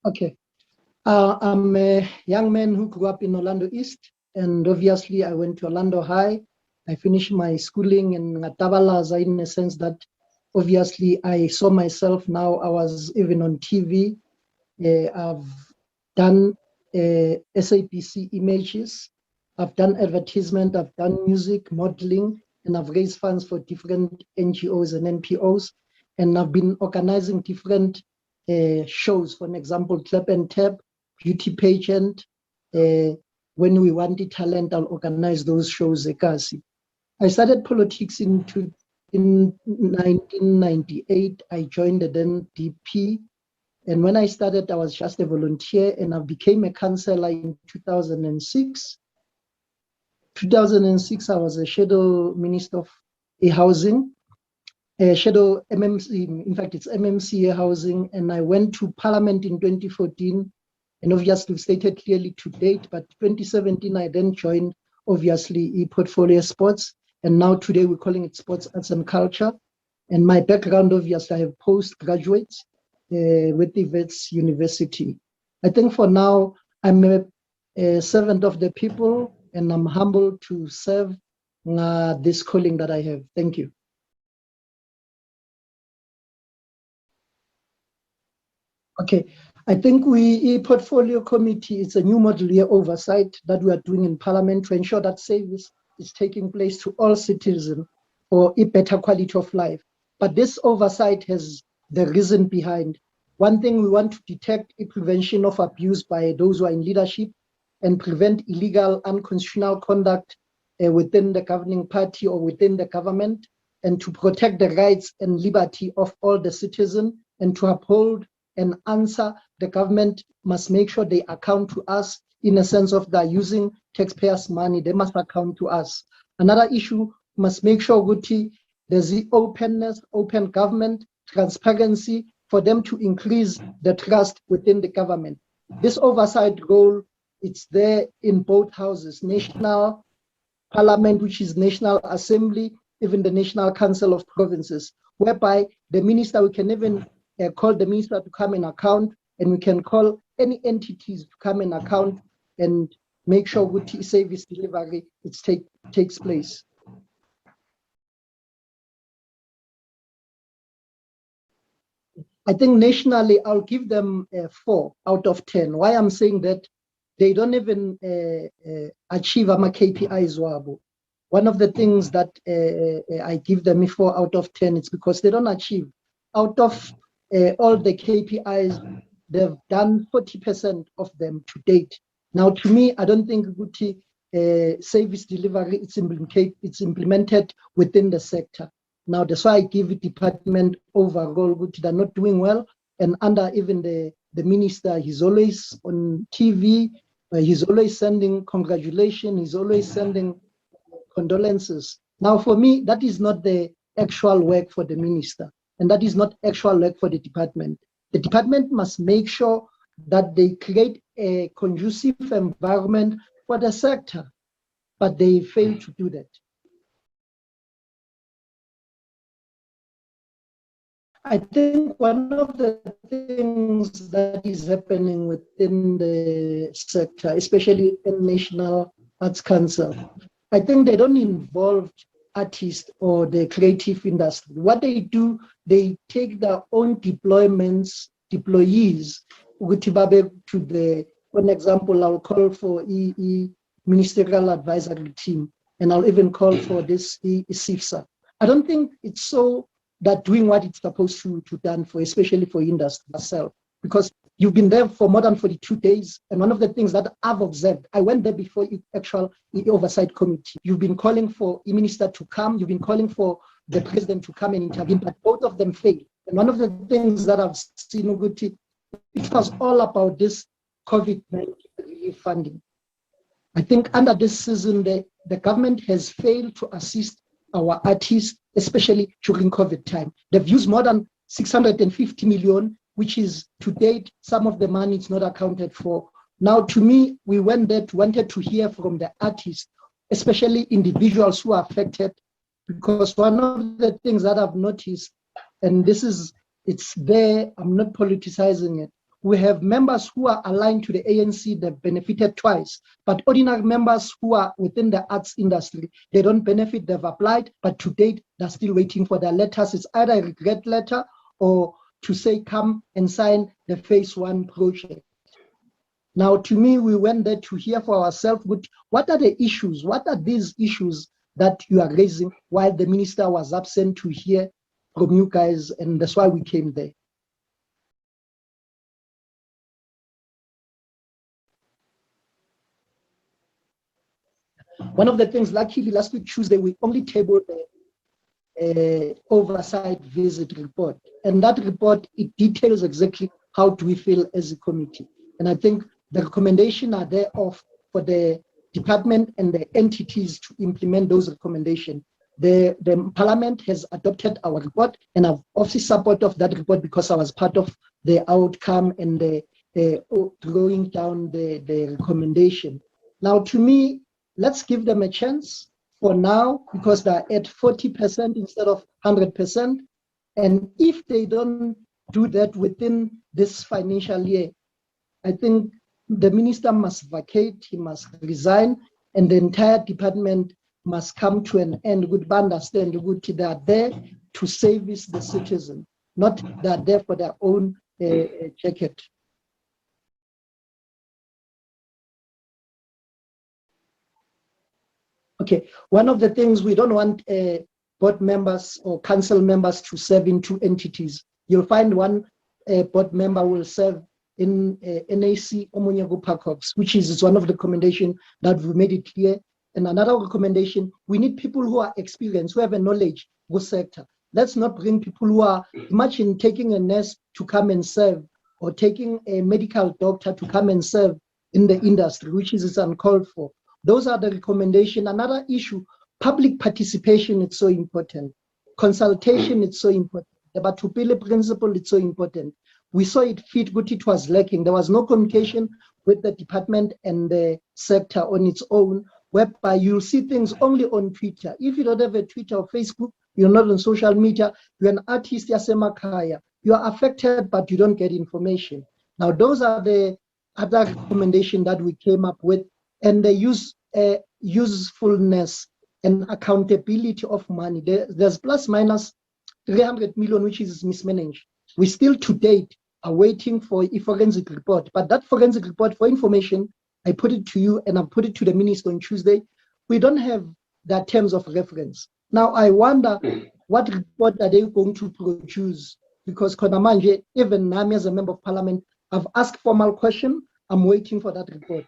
Okay. I'm a young man who grew up in Orlando East, and obviously I went to Orlando High. I finished my schooling in Ngatabalaza in a sense that obviously I saw myself now. I was even on TV. I've done SAPC images. I've done advertisement. I've done music, modeling, and I've raised funds for different NGOs and NPOs. And I've been organizing different shows, for an example, Clap and Tap, Beauty Pageant. When we wanted talent, I'll organize those shows. I started politics in 1998. I joined the then DP. And when I started, I was just a volunteer, and I became a councillor in 2006. 2006, I was a shadow minister of housing, shadow MMC, in fact, it's MMCA housing, and I went to Parliament in 2014, and obviously stated clearly to date, but 2017, I then joined, obviously, Portfolio Sports, and now today we're calling it Sports, Arts and Culture. And my background, obviously, I have postgraduates with the Wits University. I think for now, I'm a servant of the people, and I'm humbled to serve this calling that I have. Thank you. Okay, I think Portfolio Committee is a new model year oversight that we are doing in Parliament to ensure that service is taking place to all citizens for a better quality of life. But this oversight has the reason behind. One thing, we want to detect a prevention of abuse by those who are in leadership and prevent illegal, unconstitutional conduct within the governing party or within the government, and to protect the rights and liberty of all the citizens, and to uphold and answer. The government must make sure they account to us in a sense of they're using taxpayers' money. They must account to us. Another issue, must make sure there's the openness, open government, transparency, for them to increase the trust within the government. This oversight role, it's there in both houses, National Parliament, which is National Assembly, even the National Council of Provinces, whereby the minister, we can even call the minister to come and account, and we can call any entities to come and account and make sure good service delivery takes place. I think nationally, I'll give them 4 out of 10. Why I'm saying that, they don't even achieve my KPIs. One of the things that I give them a 4 out of 10, it's because they don't achieve. Out of all the KPIs, they've done 40% of them to date. Now, to me, I don't think service delivery it's implemented within the sector. Now, that's why I give the department overall, they're not doing well. And under even the minister, he's always on TV, he's always sending congratulations, he's always sending condolences. Now, for me, that is not the actual work for the minister, and that is not actual work for the department. The department must make sure that they create a conducive environment for the sector, but they fail to do that. I think one of the things that is happening within the sector, especially in National Arts Council, I think they don't involve artists or the creative industry. What they do, they take their own employees, to the, for an example, I'll call for Ministerial Advisory Team, and I'll even call for this SIFSA. I don't think it's so that doing what it's supposed to done for, especially for industry itself, because you've been there for more than 42 days. And one of the things that I've observed, I went there before the actual oversight committee. You've been calling for a minister to come, you've been calling for the president to come and intervene, but both of them failed. And one of the things that I've seen, it was all about this COVID-19 relief funding. I think under this season, the government has failed to assist our artists, especially during COVID time. They've used more than 650 million, which is to date, some of the money is not accounted for. Now, to me, we wanted to hear from the artists, especially individuals who are affected, because one of the things that I've noticed, and it's there, I'm not politicizing it. we have members who are aligned to the ANC that benefited twice, but ordinary members who are within the arts industry, they don't benefit, they've applied, but to date, they're still waiting for their letters. It's either a regret letter or to say, come and sign the phase 1 project. Now, to me, we went there to hear for ourselves, what are the issues? What are these issues that you are raising while the minister was absent to hear from you guys? And that's why we came there. One of the things, luckily, last week, Tuesday, we only tabled the oversight visit report. And that report, it details exactly how do we feel as a committee. And I think the recommendations are there for the department and the entities to implement those recommendations. The parliament has adopted our report, and I've obviously support of that report because I was part of the outcome and the drawing down the recommendation. Now, to me, let's give them a chance for now because they're at 40% instead of 100%. And if they don't do that within this financial year, I think the minister must vacate, he must resign, and the entire department must come to an end. Would understand they are there to service the citizen, not they are there for their own jacket. Okay, one of the things we don't want board members or council members to serve in two entities. You'll find one board member will serve in NAC Omunyago Parkops, which is one of the recommendations that we made it clear. And another recommendation, we need people who are experienced, who have a knowledge of sector. Let's not bring people who are, imagine taking a nurse to come and serve or taking a medical doctor to come and serve in the industry, which is uncalled for. Those are the recommendations. Another issue, public participation is so important. Consultation is so important. The Batupile principle is so important. We saw it fit, but it was lacking. There was no communication with the department and the sector on its own, whereby you'll see things only on Twitter. If you don't have a Twitter or Facebook, you're not on social media, you're an artist, you are affected, but you don't get information. Now, those are the other recommendations that we came up with, and the usefulness and accountability of money. There's plus minus 300 million, which is mismanaged. We still to date are waiting for a forensic report, but that forensic report for information, I put it to you and I put it to the minister on Tuesday. We don't have that terms of reference. Now I wonder what report are they going to produce? Because Konamanje, even Nami as a member of parliament, I've asked formal question. I'm waiting for that report.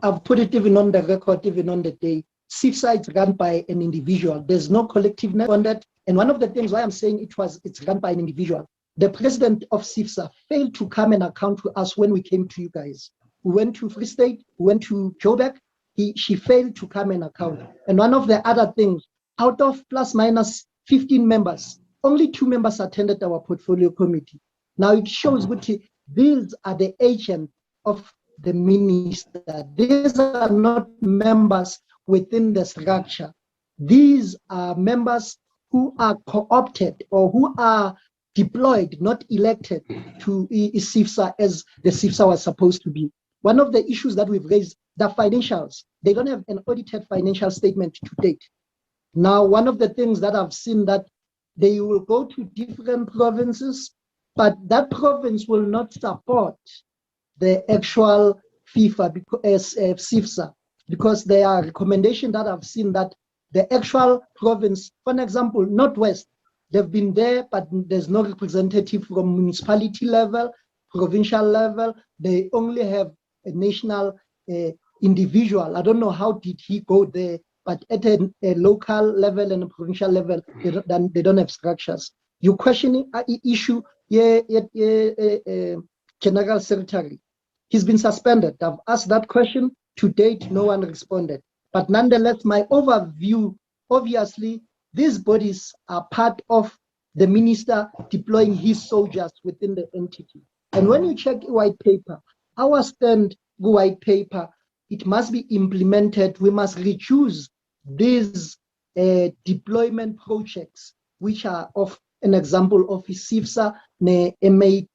I've put it even on the record, even on the day. CIFSA is run by an individual. There's no collectiveness on that. And one of the things why I'm saying it's run by an individual. The president of CIFSA failed to come and account to us when we came to you guys. We went to Free State, we went to Joburg. She failed to come and account. And one of the other things, out of plus minus 15 members, only 2 members attended our portfolio committee. Now it shows what these are the agents of the minister. These are not members within the structure. These are members who are co-opted or who are deployed, not elected to CIFSA as the CIFSA was supposed to be. One of the issues that we've raised, the financials. They don't have an audited financial statement to date. Now, one of the things that I've seen that they will go to different provinces, but that province will not support the actual FIFA because CIFSA, because there are recommendations that I've seen that the actual province, for example, Northwest, they've been there, but there's no representative from municipality level, provincial level. They only have a national individual. I don't know how did he go there, but at a local level and a provincial level, they don't have structures. You questioning issue, General Secretary. He's been suspended. I've asked that question. To date, no one responded. But nonetheless, my overview, obviously, these bodies are part of the minister deploying his soldiers within the entity. And when you check white paper, our stand white paper, it must be implemented. We must reduce these deployment projects, which are of an example of SIFSA ne MAT.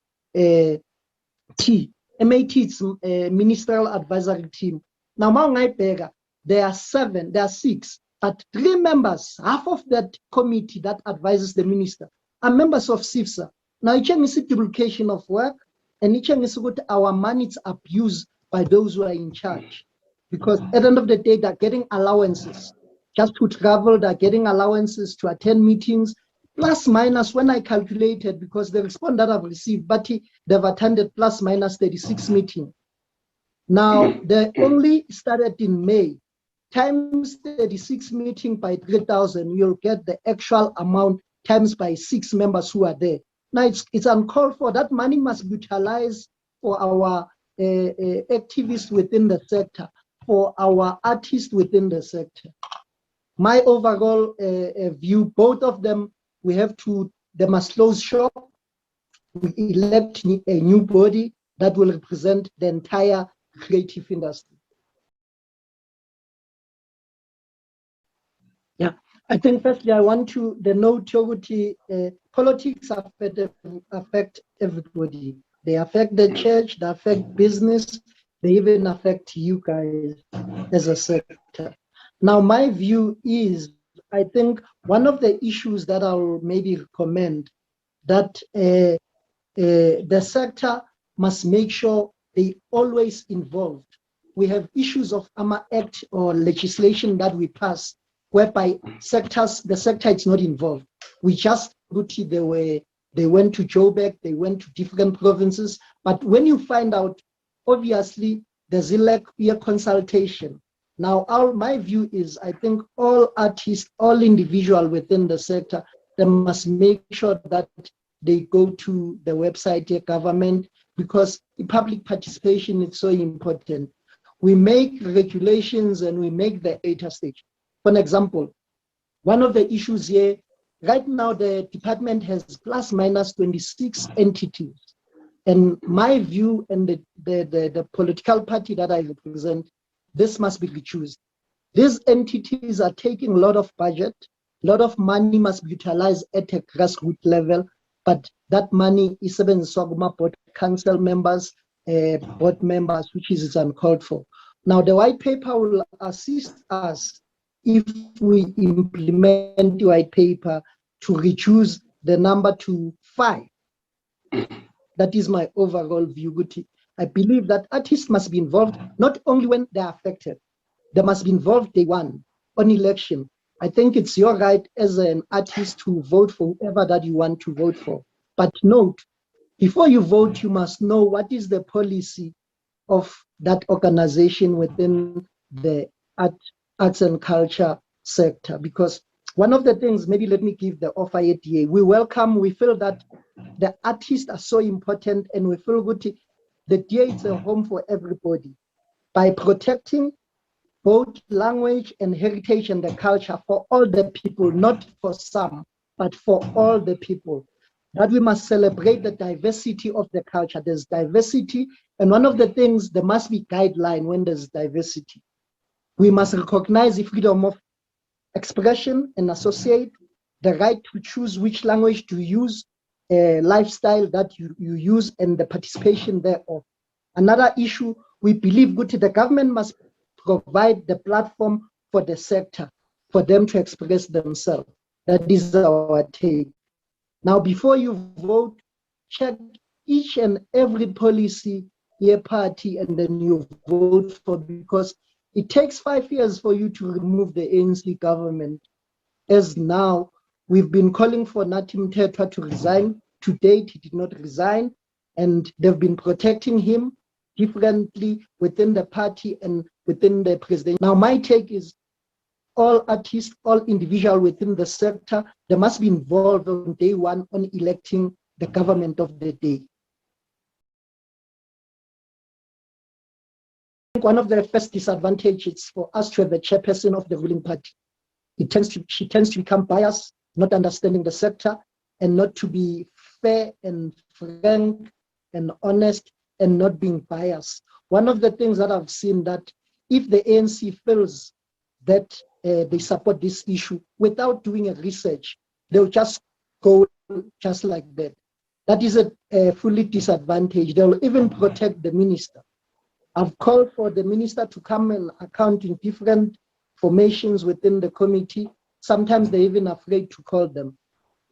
MAT is Ministerial Advisory Team. Now, there are 6, but 3 members, half of that committee that advises the minister, are members of SIFSA. Now, each is duplication of work, and each is what our money is abused by those who are in charge. Because at the end of the day, they're getting allowances just to travel, they're getting allowances to attend meetings, plus minus when I calculated, because the response that I've received, but they've attended plus minus 36 meetings. Now, they only started in May. Times 36 meeting by 3,000, you'll get the actual amount times by 6 members who are there. Now, it's uncalled for. That money must be utilized for our activists within the sector, for our artists within the sector. My overall view, both of them, they must close shop. We elect a new body that will represent the entire creative industry. Yeah, I think firstly I want to note politics affect everybody. They affect the church, they affect business, they even affect you guys as a sector. Now, my view is, I think one of the issues that I'll maybe recommend that the sector must make sure they always involved. We have issues of AMA Act or legislation that we pass whereby the sector is not involved. We just they went to Joburg, they went to different provinces, but when you find out, obviously there's a lack of consultation. Now, my view is, I think all artists, all individuals within the sector, they must make sure that they go to the website of government, because the public participation is so important. We make regulations and we make the data stage. For an example, one of the issues here, right now the department has plus minus 26 entities. And my view and the political party that I represent, this must be reduced. These entities are taking a lot of budget, a lot of money must be utilized at a grassroots level, but that money is even Sogma board council members, board members, which is uncalled for. Now, the white paper will assist us if we implement the white paper to reduce the number to 5. That is my overall view, Guti. I believe that artists must be involved, not only when they're affected, they must be involved day one on election. I think it's your right as an artist to vote for whoever that you want to vote for. But note, before you vote, you must know what is the policy of that organization within the arts and culture sector. Because one of the things, maybe let me give the offer at DA. We feel that the artists are so important, and we feel good. The DA is a home for everybody. By protecting both language and heritage and the culture for all the people, not for some, but for all the people. That we must celebrate the diversity of the culture. There's diversity, and one of the things, there must be guideline when there's diversity. We must recognize the freedom of expression and associate, the right to choose which language to use, lifestyle that you use, and the participation thereof. Another issue, we believe the government must provide the platform for the sector, for them to express themselves. That is our take. Now, before you vote, check each and every policy, your party, and then you vote for, because it takes 5 years for you to remove the ANC government. As now, we've been calling for Nathi Mthethwa to resign. To date, he did not resign, and they've been protecting him differently within the party and within the president. Now, my take is all artists, all individuals within the sector, they must be involved on day one on electing the government of the day. One of the first disadvantages for us to have a chairperson of the ruling party. She tends to become biased, not understanding the sector, and not to be fair and frank and honest, and not being biased. One of the things that I've seen, that if the ANC feels that they support this issue without doing a research, they'll just go just like that. That is a fully disadvantage. They'll even protect the minister. I've called for the minister to come and account in different formations within the committee. Sometimes they're even afraid to call them.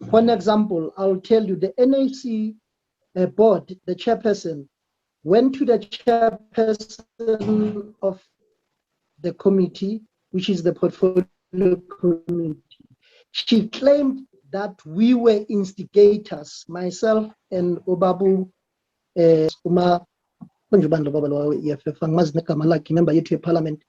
For an example, I'll tell you the NAC board, the chairperson, went to the chairperson of the committee, which is the portfolio committee. She claimed that we were instigators, myself and Obabu member of parliament.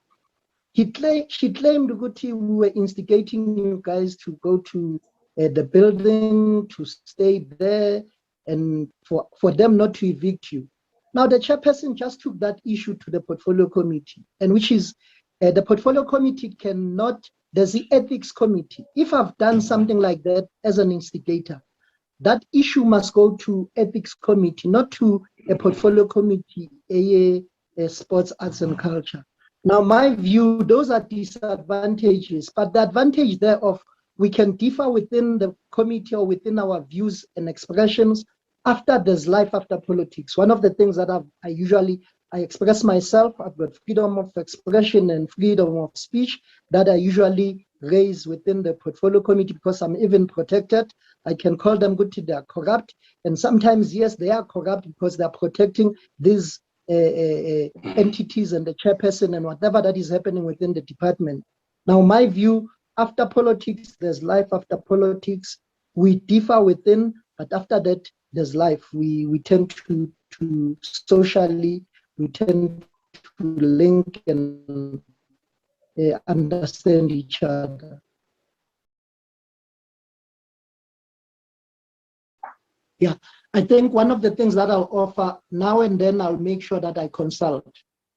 She claimed that we were instigating you guys to go to the building, to stay there, and for them not to evict you. Now, the chairperson just took that issue to the portfolio committee, and which is the portfolio committee cannot, there's the ethics committee. If I've done something like that as an instigator, that issue must go to ethics committee, not to a portfolio committee, a sports, arts and culture. Now, my view, those are disadvantages, but the advantage thereof, we can differ within the committee or within our views and expressions after there's life after politics. One of the things that I express myself, I've got freedom of expression and freedom of speech that I usually raise within the portfolio committee because I'm even protected. I can call them good, they are corrupt. And sometimes, yes, they are corrupt because they are protecting these entities and the chairperson and whatever that is happening within the department. Now, my view, after politics, there's life after politics. We differ within, but after that, there's life. We tend to socially, we tend to link and understand each other. Yeah, I think one of the things that I'll offer now and then, I'll make sure that I consult.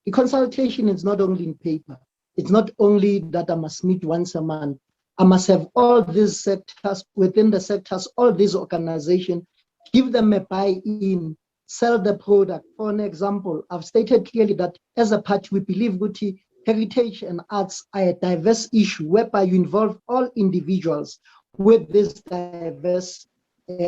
The consultation is not only in paper. It's not only that I must meet once a month. I must have all these sectors, within the sectors, all these organizations, give them a buy-in, sell the product. For an example, I've stated clearly that as a party, we believe Guti, heritage and arts are a diverse issue whereby you involve all individuals with this diverse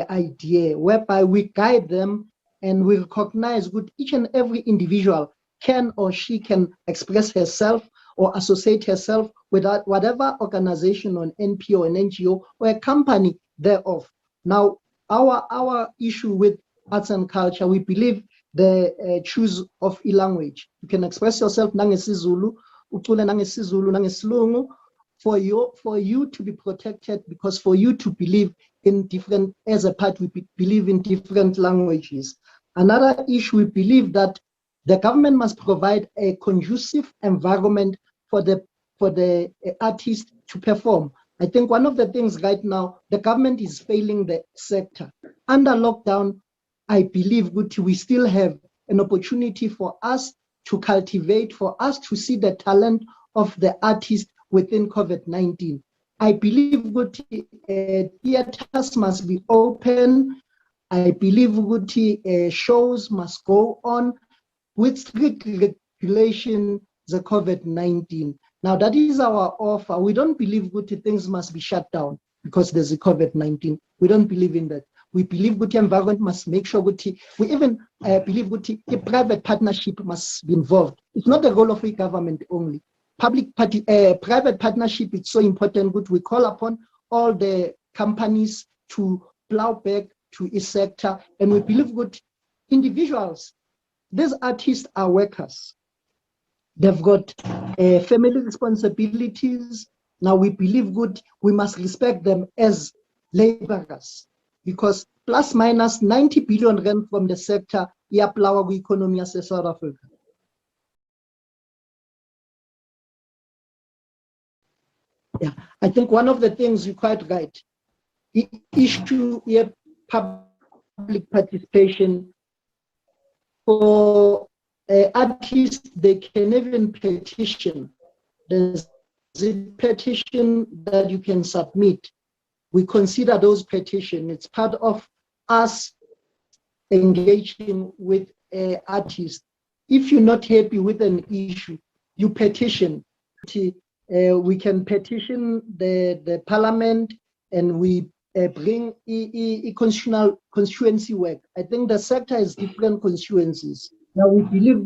idea, whereby we guide them and we recognize good each and every individual can or she can express herself or associate herself with whatever organization or an NPO, an NGO, or a company thereof. Now, our issue with arts and culture, we believe the choose of a language. You can express yourself nangesizulu, ucule nangesizulu, nangesilungu, for you to be protected, because for you to believe in different, as a part, we believe in different languages. Another issue, we believe that the government must provide a conducive environment for the artists to perform. I think one of the things right now, the government is failing the sector. Under lockdown, I believe we still have an opportunity for us to cultivate, for us to see the talent of the artist within COVID-19. I believe theaters must be open. I believe shows must go on with strict regulation, the COVID-19. Now, that is our offer. We don't believe things must be shut down because there's a COVID-19. We don't believe in that. We believe environment must make sure we even believe a private partnership must be involved. It's not the role of a government only. Private partnership is so important. We call upon all the companies to plow back to a sector, and we believe individuals. These artists are workers. They've got family responsibilities. Now we believe we must respect them as laborers, because plus minus 90 billion rand from the sector, plow economy as South Africa. Yeah, I think one of the things you're quite right, the issue here, public participation for artists, they can even petition. There's a petition that you can submit. We consider those petitions. It's part of us engaging with artists. If you're not happy with an issue, you petition. We can petition the parliament, and we bring constituency work. I think the sector has different constituencies. Now we believe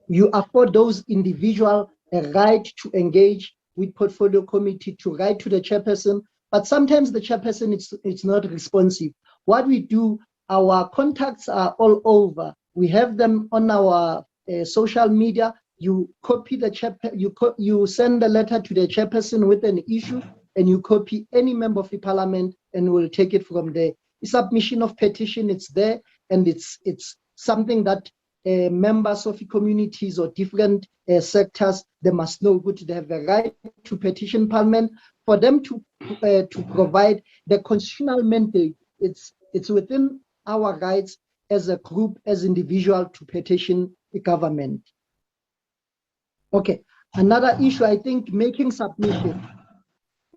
you afford those individuals a right to engage with portfolio committee, to write to the chairperson, but sometimes the chairperson it's not responsive. What we do, our contacts are all over. We have them on our social media. You copy the you send a letter to the chairperson with an issue, and you copy any member of the parliament, and we'll take it from there. The submission of petition, it's there, and it's something that members of the communities or different sectors, they must know good. They have a right to petition parliament for them to provide the constitutional mandate. It's within our rights as a group, as individual, to petition the government. Okay, another issue, I think making submission.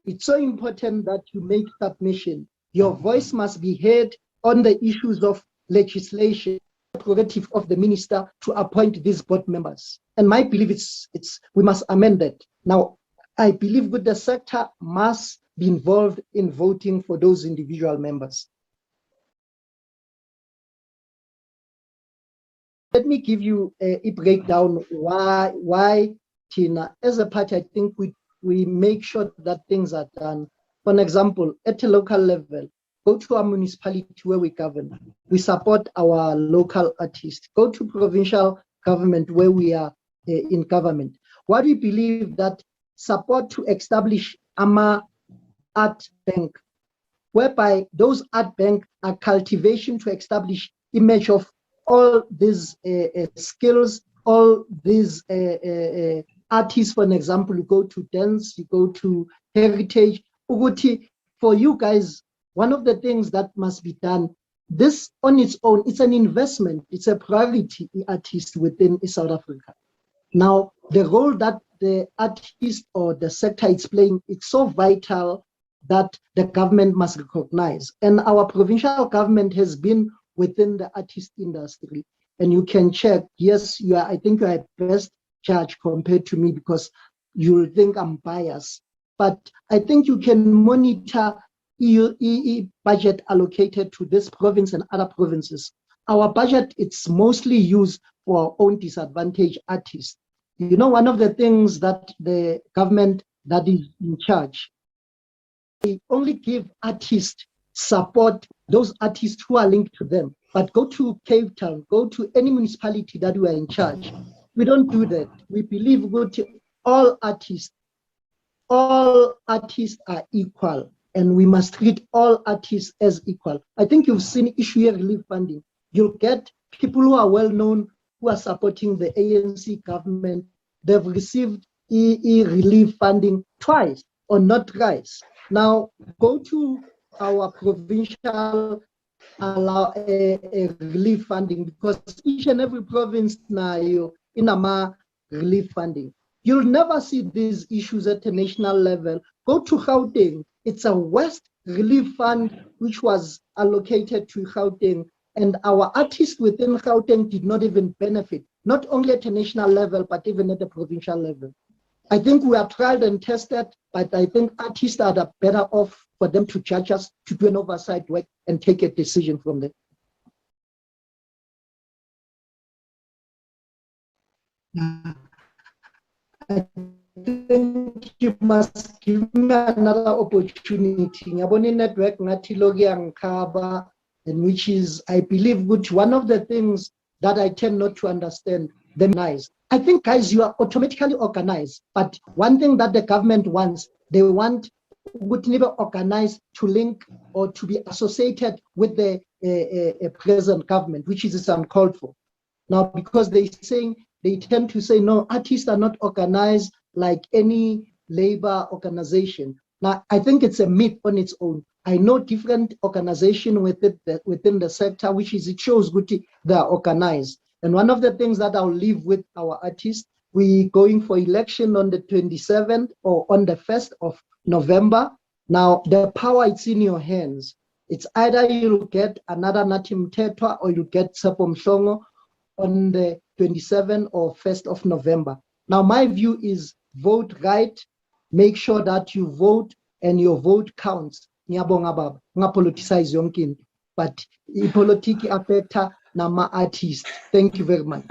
It's so important that you make submission. Your voice must be heard on the issues of legislation, prerogative of the minister to appoint these board members. And my belief we must amend that. Now, I believe that the sector must be involved in voting for those individual members. Let me give you a breakdown why Tina, as a party, I think we make sure that things are done. For an example, at a local level, go to our municipality where we govern. We support our local artists. Go to provincial government where we are in government. What we believe that support to establish AMA Art Bank, whereby those art bank are cultivation to establish image of all these skills, all these artists. For an example, you go to dance, you go to heritage. For you guys, one of the things that must be done, this on its own, it's an investment, it's a priority artist within South Africa. Now, the role that the artist or the sector is playing, it's so vital that the government must recognize. And our provincial government has been within the artist industry. And you can check, yes, I think you are a best judge compared to me because you'll think I'm biased. But I think you can monitor EU budget allocated to this province and other provinces. Our budget, it's mostly used for our own disadvantaged artists. You know, one of the things that the government that is in charge, they only give artists support, those artists who are linked to them. But go to Cape Town, go to any municipality that we are in charge. We don't do that. We believe all artists are equal, and we must treat all artists as equal. I think you've seen issue here relief funding. You'll get people who are well known, who are supporting the ANC government. They've received relief funding twice or not thrice. Now go to our provincial relief funding, because each and every province now in a relief funding. You'll never see these issues at a national level. Go to Gauteng. It's a West Relief Fund which was allocated to Gauteng, and our artists within Gauteng did not even benefit, not only at a national level, but even at the provincial level. I think we are tried and tested, but I think artists are the better off for them to judge us, to do an oversight work and take a decision from there. I think you must give me another opportunity. Ngabona network ngathi lokuyankaba, and which is, I believe, which one of the things that I tend not to understand. I think, guys, you are automatically organized, but one thing that the government wants, they want would never organize to link or to be associated with the present government, which is uncalled for. Now, because they tend to say, no, artists are not organized like any labor organization. Now, I think it's a myth on its own. I know different organizations within the sector, which is, it shows good they are organized. And one of the things that I'll leave with our artists, we going for election on the 27th or on the 1st of November. Now, the power, it's in your hands. It's either you'll get another Nathi Mthethwa or you get Tsepo Mhlongo on the 27th or 1st of November. Now, my view is vote right. Make sure that you vote and your vote counts. ngiyabonga baba ngapoliticize yonke into but ipolitiki affecta nama artists. Thank you very much.